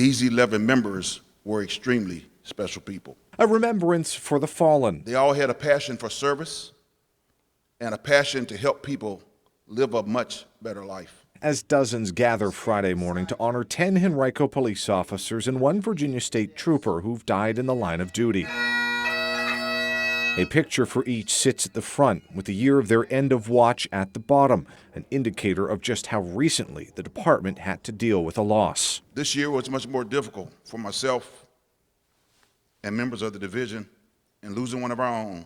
These 11 members were extremely special people. A remembrance for the fallen. They all had a passion for service and a passion to help people live a much better life. As dozens gather Friday morning to honor 10 Henrico police officers and 1 Virginia State trooper who've died in the line of duty. A picture for each sits at the front, with the year of their end of watch at the bottom, an indicator of just how recently the department had to deal with a loss. This year was much more difficult for myself and members of the division in losing one of our own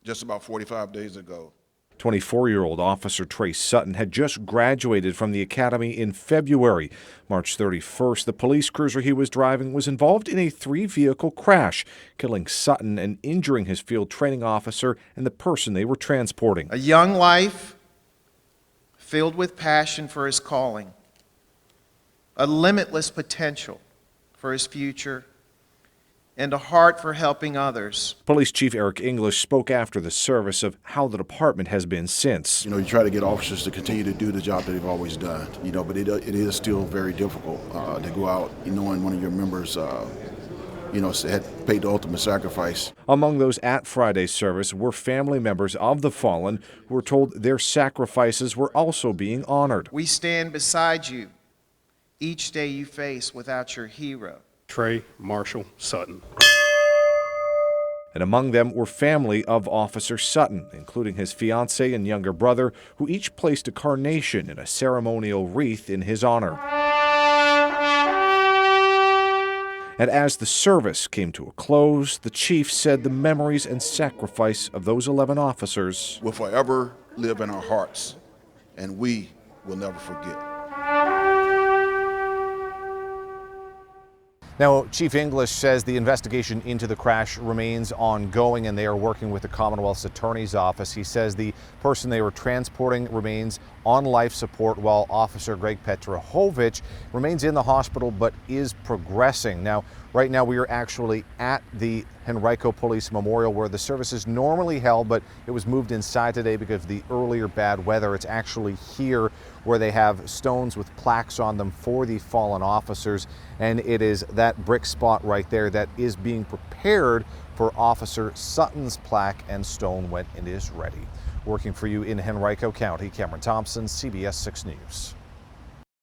just about 45 days ago. 24-year-old Officer Trace Sutton had just graduated from the academy in February. March 31st, the police cruiser he was driving was involved in a 3-vehicle crash, killing Sutton and injuring his field training officer and the person they were transporting. A young life filled with passion for his calling, a limitless potential for his future, and a heart for helping others. Police Chief Eric English spoke after the service of how the department has been since. You try to get officers to continue to do the job that they've always done, but it is still very difficult to go out knowing one of your members had paid the ultimate sacrifice. Among those at Friday's service were family members of the fallen who were told their sacrifices were also being honored. We stand beside you each day you face without your hero, Trey Marshall Sutton. And among them were family of Officer Sutton, including his fiancée and younger brother, who each placed a carnation in a ceremonial wreath in his honor. And as the service came to a close, the chief said the memories and sacrifice of those 11 officers Will forever live in our hearts, and we will never forget. Now, Chief English says the investigation into the crash remains ongoing and they are working with the Commonwealth's Attorney's Office. He says the person they were transporting remains on life support while Officer Greg Petrohovich remains in the hospital but is progressing. Now, right now we are actually at the Henrico Police Memorial where the service is normally held, but it was moved inside today because of the earlier bad weather. It's actually here where they have stones with plaques on them for the fallen officers, and it is that brick spot right there that is being prepared for Officer Sutton's plaque and stone when it is ready. Working for you in Henrico County, Cameron Thompson, CBS 6 News.